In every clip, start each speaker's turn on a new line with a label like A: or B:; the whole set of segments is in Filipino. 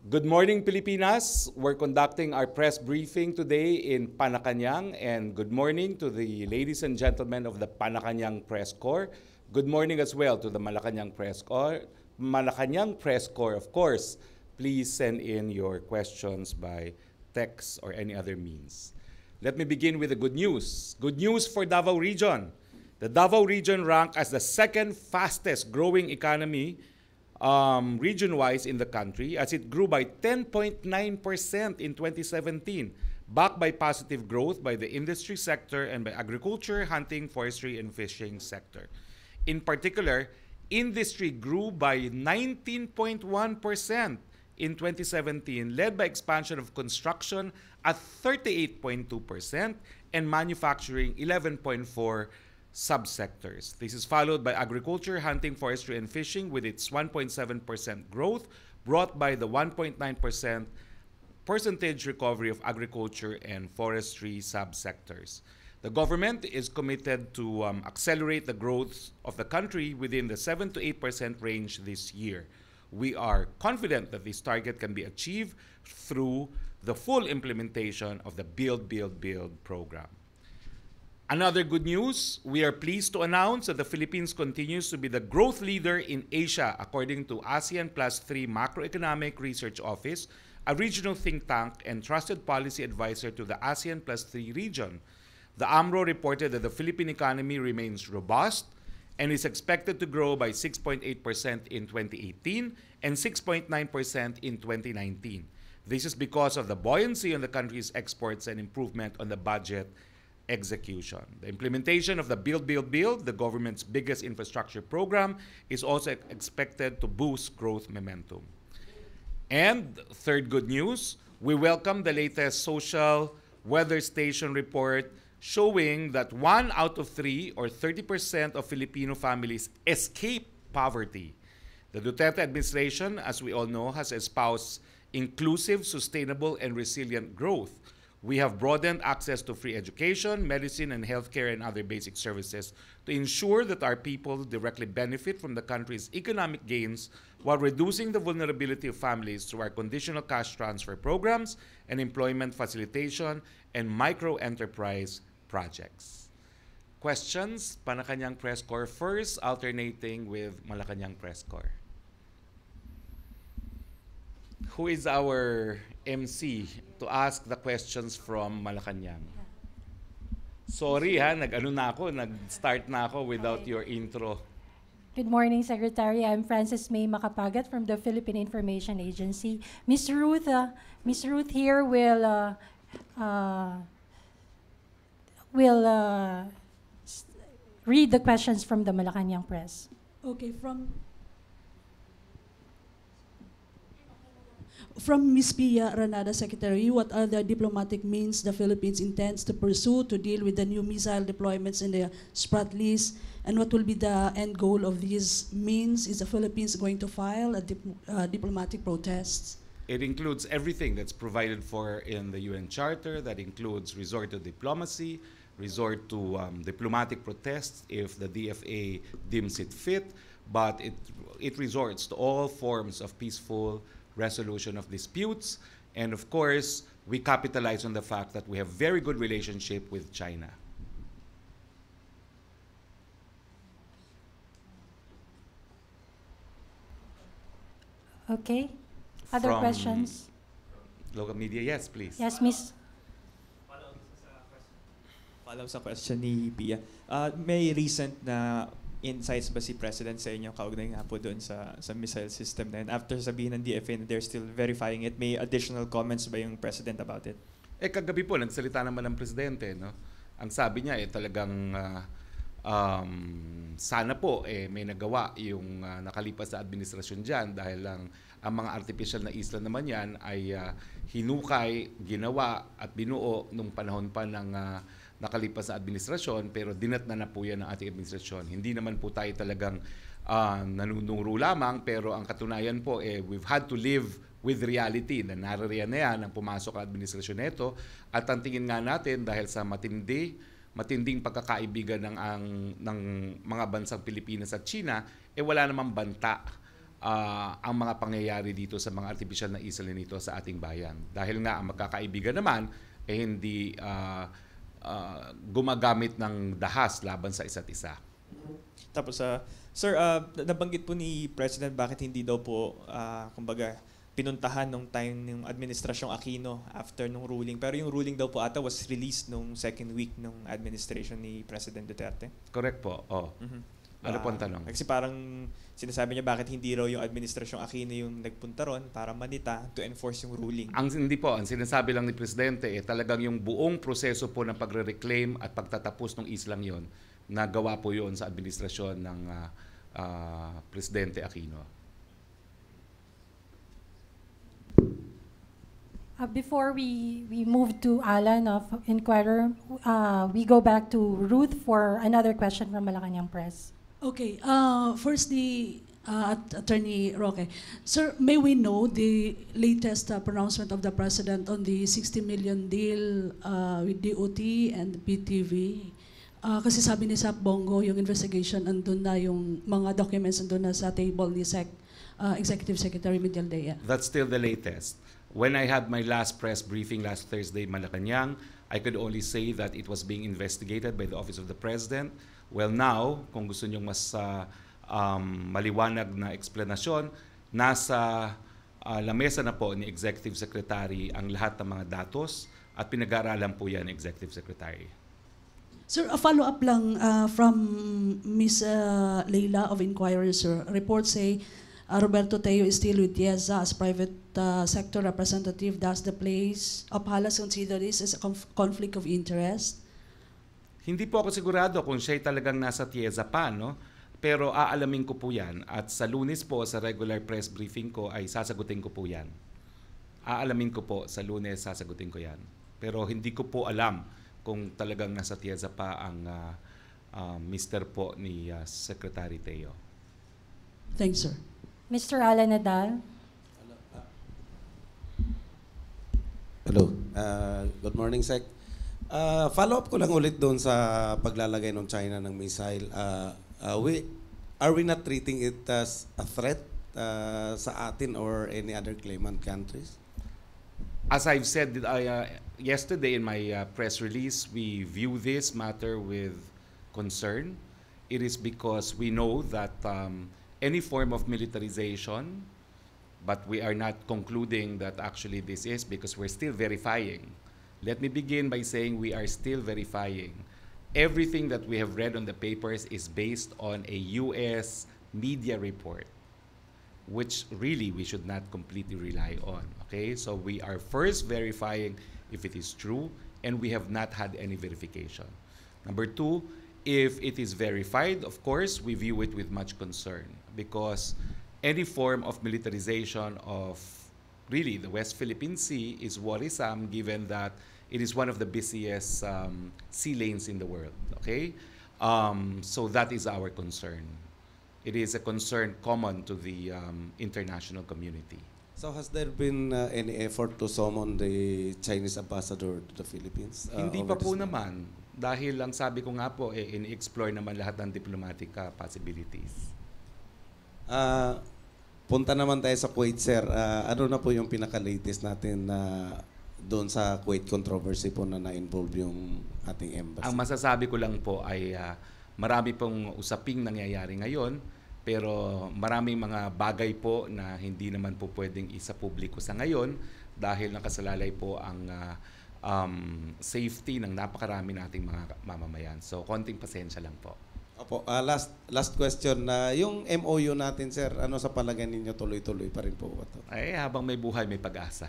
A: Good morning, Pilipinas. We're conducting our press briefing today in Panacan, and good morning to the ladies and gentlemen of the Panacan Press Corps. Good morning as well to the Malacanang Press Corps. Malacanang Press Corps, of course. Please send in your questions by text or any other means. Let me begin with the good news. Good news for Davao Region. The Davao Region ranked as the second fastest growing economy region-wise in the country as it grew by 10.9% in 2017, backed by positive growth by the industry sector and by agriculture, hunting, forestry, and fishing sector. In particular, industry grew by 19.1% in 2017, led by expansion of construction at 38.2% and manufacturing 11.4% subsectors. This is followed by agriculture, hunting, forestry, and fishing with its 1.7% growth, brought by the 1.9% percentage recovery of agriculture and forestry subsectors. The government is committed to accelerate the growth of the country within the 7 to 8% range this year. We are confident that this target can be achieved through the full implementation of the Build, Build, Build program. Another good news, we are pleased to announce that the Philippines continues to be the growth leader in Asia according to ASEAN Plus 3 Macroeconomic Research Office, a regional think tank and trusted policy advisor to the ASEAN Plus 3 region. The AMRO reported that the Philippine economy remains robust and is expected to grow by 6.8% in 2018 and 6.9% in 2019. This is because of the buoyancy on the country's exports and improvement on the budget execution. The implementation of the Build, Build, Build, the government's biggest infrastructure program, is also expected to boost growth momentum. And third good news, we welcome the latest social weather station report showing that 1 out of 3 or 30% of Filipino families escape poverty. The Duterte administration, as we all know, has espoused inclusive, sustainable, and resilient growth. We have broadened access to free education, medicine, and healthcare and other basic services to ensure that our people directly benefit from the country's economic gains while reducing the vulnerability of families through our conditional cash transfer programs and employment facilitation and micro-enterprise projects. Questions? Panacan Press Corps first, alternating with Malacanang Press Corps. Who is our MC to ask the questions from Malacanang? Sorry nag-ano na ako, nag-start na ako without your intro.
B: Good morning, Secretary. I'm Frances May Macapagat from the Philippine Information Agency. Ms. Ruth here will read the questions from the Malacanang Press.
C: Okay, From Ms. Pia Ranada, Secretary, what are the diplomatic means the Philippines intends to pursue to deal with the new missile deployments in the Spratly, and what will be the end goal of these means? Is the Philippines going to file a diplomatic protest?
A: It includes everything that's provided for in the UN Charter. That includes resort to diplomacy, resort to diplomatic protests if the DFA deems it fit, but it resorts to all forms of peaceful resolution of disputes, and of course, we capitalize on the fact that we have very good relationship with China.
B: Okay. Other
A: From
B: questions?
A: Local media, yes, please.
B: Yes, Miss.
D: Follow sa question ni Pia. May recent na insights ba si President sa inyo kaugnay nga po doon sa missile system na yun? After sabihin ng DFA na they're still verifying it, may additional comments ba yung President about it?
A: Kagabi po, nagsalita naman ng Presidente, no? Ang sabi niya, talagang sana po may nagawa yung nakalipas na administrasyon dyan dahil lang ang mga artificial na isla naman yan ay hinukay, ginawa at binuo nung panahon pa ng nakalipas na administrasyon, pero dinatna na po yan ng ating administrasyon. Hindi naman po tayo talagang nanunuro lamang, pero ang katunayan po, we've had to live with reality na naririyan na yan ang pumasok ang administrasyon nito. At ang tingin nga natin, dahil sa matinding pagkakaibigan ng mga bansang Pilipinas at China, wala namang banta ang mga pangyayari dito sa mga artificial na isla nito sa ating bayan. Dahil nga ang magkakaibigan naman ay hindi gumagamit ng dahas laban sa isa't isa.
D: Tapos, sir, nabanggit po ni President bakit hindi daw po, kumbaga, pinuntahan nung time ng administrasyong Aquino after nung ruling. Pero yung ruling daw po ata was released nung second week nung administration ni President Duterte.
A: Correct po. Ano po ang tanong?
D: Kasi parang sinasabi niya bakit hindi raw yung administrasyong Aquino yung nagpunta ron para manita to enforce yung ruling.
A: Hindi po, ang sinasabi lang ni Presidente, talagang yung buong proseso po ng pagre-reclaim at pagtatapos ng islang yon, nagawa po yon sa administrasyon ng Presidente Aquino.
B: Before we move to Alan of Inquirer, we go back to Ruth for another question from Malacanang Press.
C: Okay, firstly, Attorney Roque, sir, may we know the latest pronouncement of the President on the 60 million deal with DOT and PTV? Kasi sabi ni Sap Bongo, yung investigation, andun na yung mga documents andun na sa table ni Executive Secretary Medialdea.
A: That's still the latest. When I had my last press briefing last Thursday in Malacanang, I could only say that it was being investigated by the Office of the President. Well, now, kung gusto nyo mas maliwanag na eksplanasyon, nasa lamesa na po ni Executive Secretary ang lahat ng mga datos at pinag-aaralan po yan ni Executive Secretary.
C: Sir, a follow-up lang from Ms. Leila of Inquirer, sir. Reports say Roberto Teo is still with TIEZA as private sector representative. Does the place of Halas consider this as a conflict of interest?
A: Hindi po ako sigurado kung siya'y talagang nasa TIEZA pa, no? Pero aalamin ko po yan. At sa Lunes po, sa regular press briefing ko, ay sasagutin ko po yan. Aalamin ko po, sa Lunes, sasagutin ko yan. Pero hindi ko po alam kung talagang nasa TIEZA pa ang Mr. po ni Secretary Teo.
C: Thanks, sir.
B: Mr. Alan Nadal.
E: Hello. Good morning, Sec. Follow-up ko lang ulit doon sa paglalagay ng China ng missile. Are we not treating it as a threat sa atin or any other claimant countries?
A: As I've said yesterday in my press release, we view this matter with concern. It is because we know that any form of militarization, but we are not concluding that actually this is because we're still verifying. Let me begin by saying we are still verifying. Everything that we have read on the papers is based on a US media report, which really we should not completely rely on. Okay, so we are first verifying if it is true, and we have not had any verification. Number two, if it is verified, of course, we view it with much concern because any form of militarization of really the West Philippine Sea is worrisome given that it is one of the busiest sea lanes in the world. Okay, so that is our concern. It is a concern common to the international community.
E: So has there been any effort to summon the Chinese ambassador to the Philippines?
A: Hindi
E: over
A: pa po
E: this matter?
A: naman. Dahil lang sabi ko nga po, in-explore naman lahat ng diplomatic possibilities.
E: Punta naman tayo sa Kuwait, sir. Ano na po yung pinaka-latest natin na doon sa Kuwait controversy po na na-involve yung ating embassy?
A: Ang masasabi ko lang po ay marami pong usaping nangyayari ngayon, pero maraming mga bagay po na hindi naman po pwedeng isa-publiko sa ngayon dahil nakasalalay po ang safety ng napakarami nating mga mamamayan. So, konting pasensya lang po.
E: Opo, last question. Yung MOU natin, sir, ano sa palagay ninyo tuloy-tuloy pa rin po ba ito?
A: Ay, habang may buhay, may pag-asa.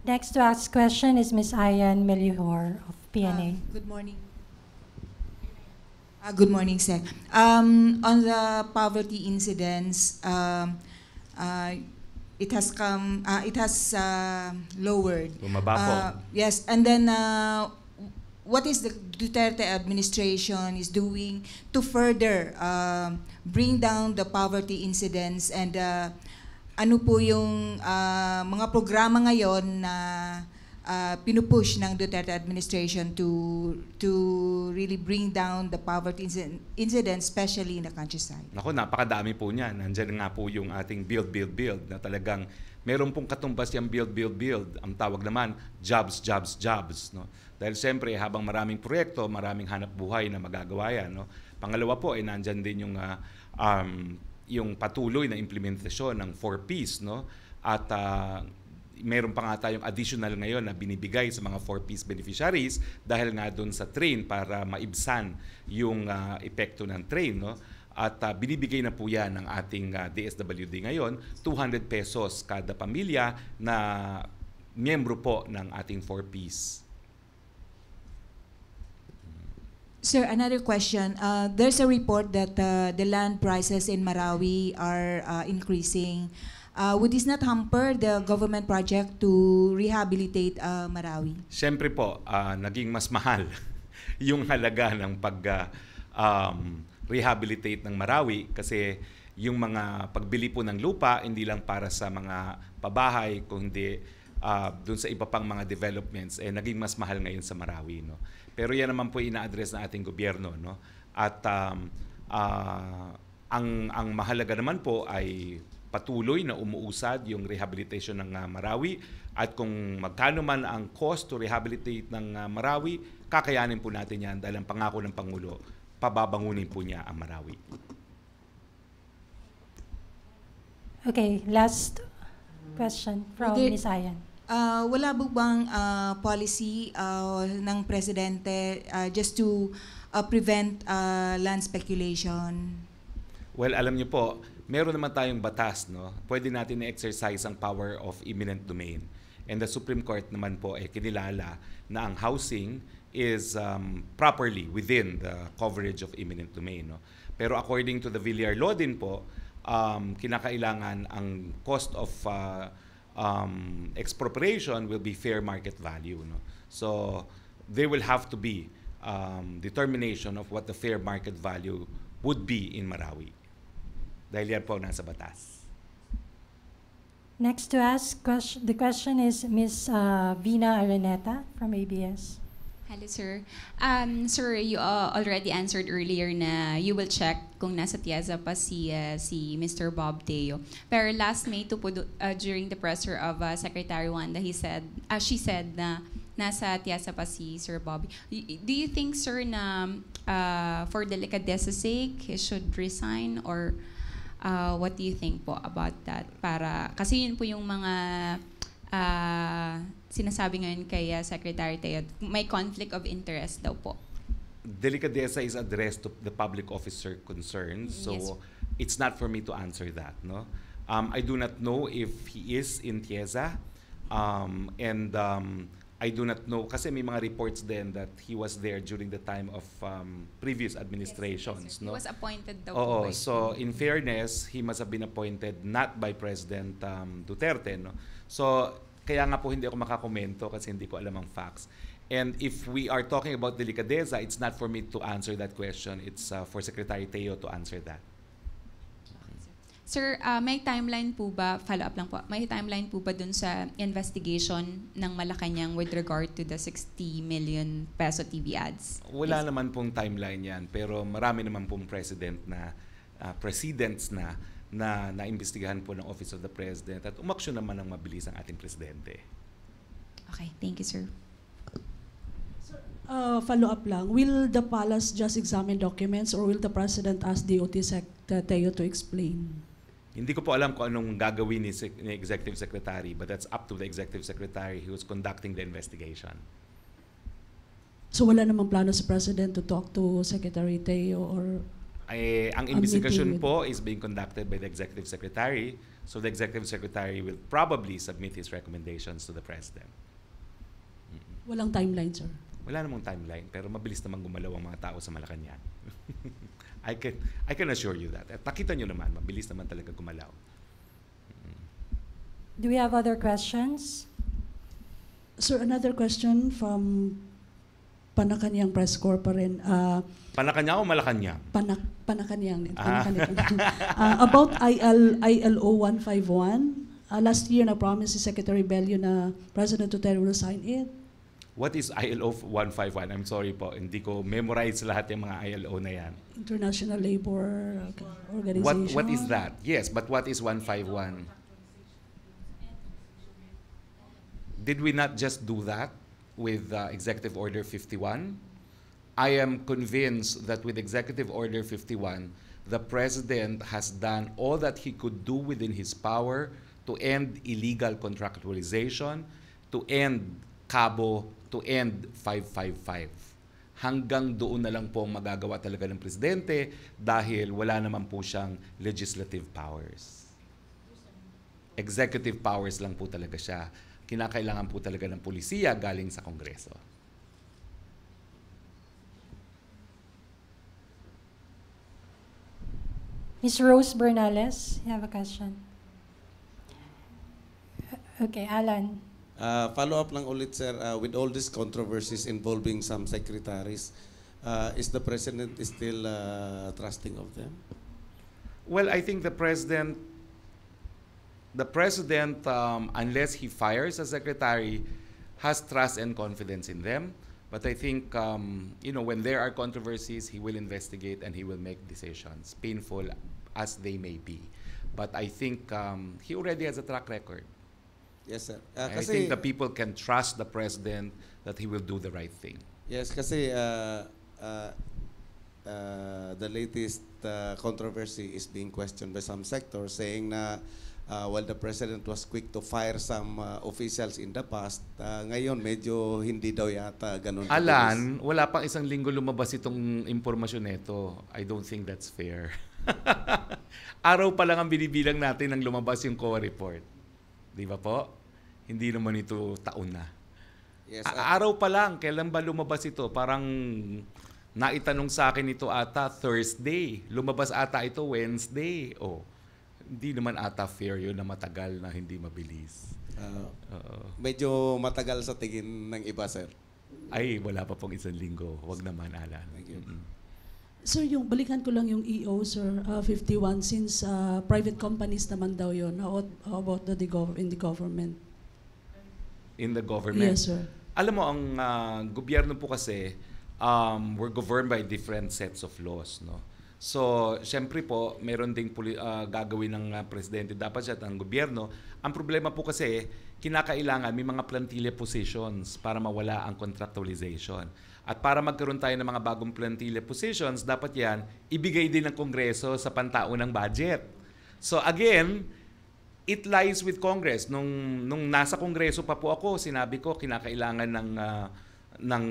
B: Next to ask question is Ms. Ayan Melihor of PNA.
F: Good morning. Good morning, Sec. On the poverty incidents, it has lowered.
A: Bumaba po.
F: Yes, and then what is the Duterte administration is doing to further bring down the poverty incidents, and ano po yung mga programa ngayon na pinupush ng Duterte administration to really bring down the poverty incidence, especially in the countryside?
A: Nako, napakadami po niyan. Nandiyan nga po yung ating build na talagang meron pong katumbas yung build. Ang tawag naman, jobs. No? Dahil siyempre, habang maraming proyekto, maraming hanap buhay na magagawa yan. No? Pangalawa po, ay nandyan din yung patuloy na implementasyon ng 4Ps. No? At meron pa nga tayong additional ngayon na binibigay sa mga 4Ps beneficiaries dahil nga doon sa train para maibsan yung epekto ng train. No? At binibigay na po yan ng ating DSWD ngayon, 200 pesos kada pamilya na miyembro po ng ating 4Ps.
F: Sir, another question. There's a report that the land prices in Marawi are increasing. Would this not hamper the government project to rehabilitate Marawi?
A: Siyempre po, naging mas mahal yung halaga ng rehabilitate ng Marawi kasi yung mga pagbili po ng lupa hindi lang para sa mga pabahay kundi doon sa iba pang mga developments naging mas mahal ngayon sa Marawi, no. Pero yan naman po ina-address ng ating gobyerno, no. At ang mahalaga naman po ay patuloy na umuusad yung rehabilitation ng Marawi at kung magkano man ang cost to rehabilitate ng Marawi, kakayanin po natin yan dahil ang pangako ng Pangulo, pababangunin po niya ang Marawi.
B: Okay, last question from
F: Okay.
B: Ms. Ayan.
F: Wala po bang policy ng Presidente just to prevent land speculation?
A: Well, alam niyo po, meron naman tayong batas, no? Pwede natin na-exercise ang power of eminent domain. And the Supreme Court naman po kinilala na ang housing is properly within the coverage of eminent domain, no? Pero according to the Villar Law din po, kinakailangan ang cost of expropriation will be fair market value, no? So there will have to be determination of what the fair market value would be in Marawi. Dahil yan po nasa batas.
B: Next to ask the question is Ms. Vina Araneta from ABS.
G: Hello, sir. Sir, you already answered earlier na you will check kung nasa Tiaza pa si Mr. Bob Teo. Pero last May to po, during the presser of Secretary Wanda, she said na nasa Tiaza pa si Sir Bobby. Do you think, sir, na for delicadeza sake, he should resign or what do you think po about that? Kasi yun po yung mga sinasabi ngayon kay Secretary Teo, may conflict of interest daw po.
A: Delicadeza is addressed to the public officer concerned, so
G: Yes.
A: it's not for me to answer that, no. I do not know if he is in Tiesa, and I do not know kasi may mga reports then that he was there during the time of previous administrations,
G: Yes, sir.
A: no.
G: He was appointed daw
A: Oo,
G: po by
A: so in fairness, he must have been appointed not by President Duterte, no. So kaya nga po hindi ako makakomento kasi hindi ko alam ang facts. And if we are talking about delicadeza, it's not for me to answer that question. It's for Secretary Teo to answer that.
G: Sir, may timeline po ba, follow up lang po, may timeline po ba dun sa investigation ng Malacanang with regard to the 60 million peso TV ads?
A: Wala naman pong timeline yan, pero marami naman pong presidents na naimbestigahan po ng Office of the President at umaksyon naman ng mabilis ang ating presidente.
G: Okay, thank you, sir.
C: Follow-up lang. Will the palace just examine documents or will the President ask DOT Teo to explain?
A: Hindi ko po alam kung anong gagawin ni Executive Secretary, but that's up to the Executive Secretary who's conducting the investigation.
C: So wala namang plano sa President to talk to Secretary Teo or...
A: Ang investigation po is being conducted by the Executive Secretary, so the Executive Secretary will probably submit his recommendations to the President.
C: Walang timeline, sir?
A: Wala namang timeline, pero mabilis naman gumalaw ang mga tao sa Malacanang. I can assure you that. At nakita nyo naman, mabilis naman talaga gumalaw.
B: Do we have other questions?
C: Sir, another question from Panacan Press Corps pa rin.
A: Panacanang o Malacanang?
C: Panacan din. About ILO 151, last year na-promise si Secretary Bello na President Duterte will sign it.
A: What is ILO 151? I'm sorry po, hindi ko memorize lahat yung mga ILO na yan.
C: International Labor Organization.
A: What is that? Yes, but what is 151? Did we not just do that with Executive Order 51? I am convinced that with Executive Order 51, the President has done all that he could do within his power to end illegal contractualization, to end Cabo, to end 555. Hanggang doon na lang po ang magagawa talaga ng Presidente dahil wala naman po siyang legislative powers. Executive powers lang po talaga siya. Kinakailangan po talaga ng pulisiya galing sa Kongreso.
B: Ms. Rose Bernales, you have a question? Okay, Alan.
E: Follow-up lang ulit, sir. With all these controversies involving some secretaries, is the President still trusting of them?
A: Well, I think the President, unless he fires a secretary, has trust and confidence in them. But I think, when there are controversies, he will investigate and he will make decisions, painful as they may be. But I think he already has a track record.
E: Yes, sir.
A: I think the people can trust the President that he will do the right thing.
E: Yes, kasi the latest controversy is being questioned by some sectors, saying na while the President was quick to fire some officials in the past, ngayon medyo hindi daw yata ganun.
A: Alan, wala pang isang linggo lumabas itong impormasyon nito. I don't think that's fair. Araw pa lang ang binibilang natin nang lumabas yung COA report. Di ba po? Hindi naman ito taon na.
E: Yes,
A: Araw pa lang, kailan ba lumabas ito? Parang naitanong sa akin ito ata Thursday. Lumabas ata ito Wednesday. Oh, hindi naman ata fair yun na matagal na hindi mabilis.
E: Medyo matagal sa tingin ng iba, sir.
A: Ay, wala pa pong isang linggo. Huwag naman, Alan.
C: Sir, yung balikan ko lang yung EO, sir, 51, since private companies naman daw yun. How about in the government?
A: In the government?
C: Yes, sir.
A: Alam mo, ang gobyerno po kasi, we're governed by different sets of laws, no? So, syempre po, meron ding gagawin ng presidente, dapat siya ng gobyerno. Ang problema po kasi, kinakailangan may mga plantilla positions para mawala ang contractualization. At para magkaroon tayo ng mga bagong plantilla positions, dapat yan, ibigay din ng Kongreso sa pantaunang budget. So again, it lies with Congress. Nung nasa Kongreso pa po ako, sinabi ko, kinakailangan ng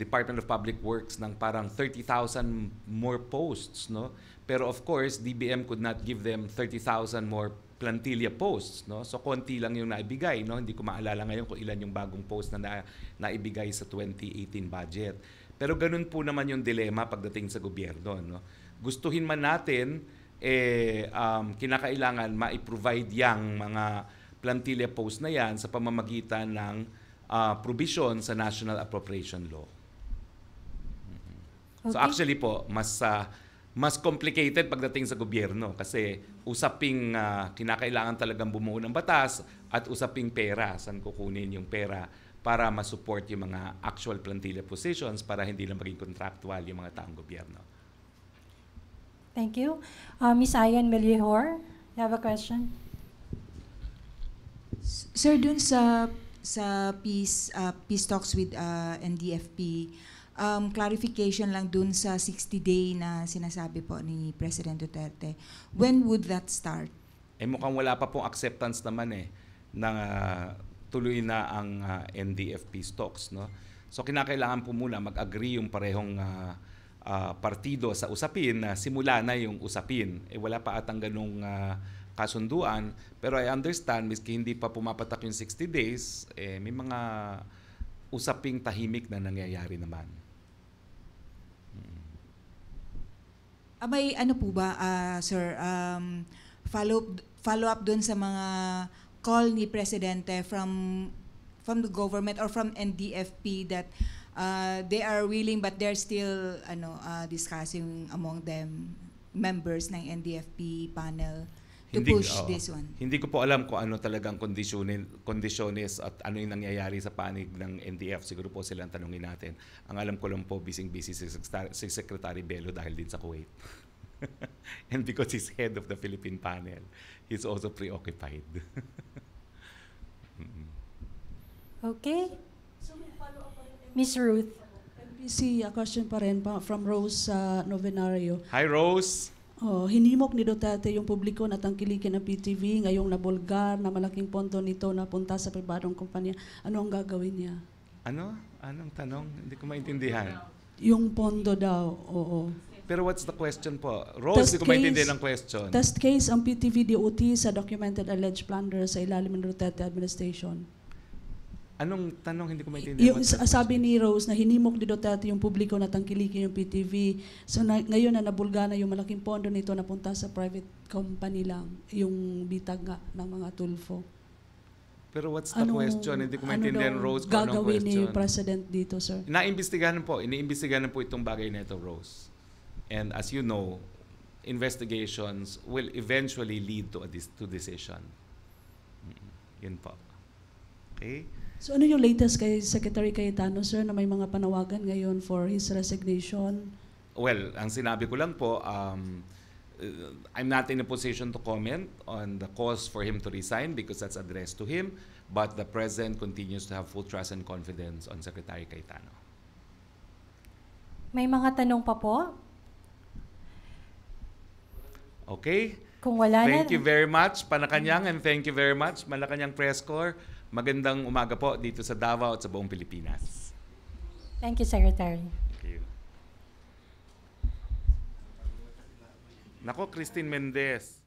A: Department of Public Works ng parang 30,000 more posts, no? Pero of course, DBM could not give them 30,000 more plantilla posts, no? So konti lang yung naibigay, no? Hindi ko maalala ngayon kung ilan yung bagong post na naibigay sa 2018 budget. Pero ganun po naman yung dilema pagdating sa gobyerno, no? Gustuhin man natin kinakailangan ma-provide yang mga plantilla post na yan sa pamamagitan ng provision sa National Appropriation Law. So
B: Okay.
A: actually po, mas complicated pagdating sa gobyerno kasi usaping kinakailangan talagang bumuo ng batas at usaping pera, saan kukunin yung pera para masupport yung mga actual plantilla positions para hindi na maging contractual yung mga taong gobyerno.
B: Thank you. Ms. Ayan Melior, you have a question?
F: Sir, dun sa peace talks with NDFP, clarification lang dun sa 60-day na sinasabi po ni President Duterte. When would that start?
A: Mukhang wala pa pong acceptance naman na tuloy na ang NDFP talks, no? So kinakailangan po muna mag-agree yung parehong partido sa usapin na simula na yung usapin. Wala pa atang ganung kasunduan, pero I understand miski hindi pa pumapatak yung 60 days, may mga usaping tahimik na nangyayari naman.
F: May ano po ba, sir, follow up dun sa mga call ni Presidente from the government or from NDFP that they are willing but they're still discussing among them members ng NDFP panel to push
A: oo.
F: this one?
A: Hindi ko po alam kung ano talagang kondisyones at ano yung nangyayari sa panig ng NTF. Siguro po silang tanungin natin. Ang alam ko lang po, busy si Secretary Bello dahil din sa Kuwait. And because he's head of the Philippine panel, he's also preoccupied.
B: Okay. Miss Ruth.
C: MPC, a question pa rin from Rose Novenario.
A: Hi, Rose.
C: Hinimok ni Duterte yung publiko na tangkilikin ng PTV ngayong nabulgar na malaking pondo nito napunta sa pribadong kumpanya. Ano ang gagawin niya?
A: Ano? Anong tanong? Hindi ko maintindihan.
C: Yung pondo daw, oo.
A: Pero what's the question po? Rose, hindi ko maintindihan ang question.
C: Test case ang PTV DOT sa documented alleged plunder sa ilalim ng Duterte administration.
A: Anong tanong? Hindi ko maintindihan.
C: Sabi ni Rose na hinimok ni Duterte yung publiko na tangkilikin yung PTV. So ngayon na nabulga na yung malaking pondo nito napunta sa private company lang, yung bitag nga ng mga tulfo.
A: Pero what's the question? Hindi ko maintindihan, Rose, kung anong
C: gagawin ni
A: question.
C: President dito, sir?
A: Iniimbestigahan po itong bagay na ito, Rose. And as you know, investigations will eventually lead to decision. Yun po. Okay?
C: So ano yung latest kay Secretary Cayetano, sir, na may mga panawagan ngayon for his resignation?
A: Well, ang sinabi ko lang po, I'm not in a position to comment on the cause for him to resign because that's addressed to him, but the President continues to have full trust and confidence on Secretary Cayetano.
B: May mga tanong pa po?
A: Okay?
B: Kung wala
A: Thank
B: na,
A: you very much, Panacan, and thank you very much, Malacanang Press Corps. Magandang umaga po dito sa Davao at sa buong Pilipinas.
B: thank you, Secretary.
A: Thank you. Nako, Christine Mendez.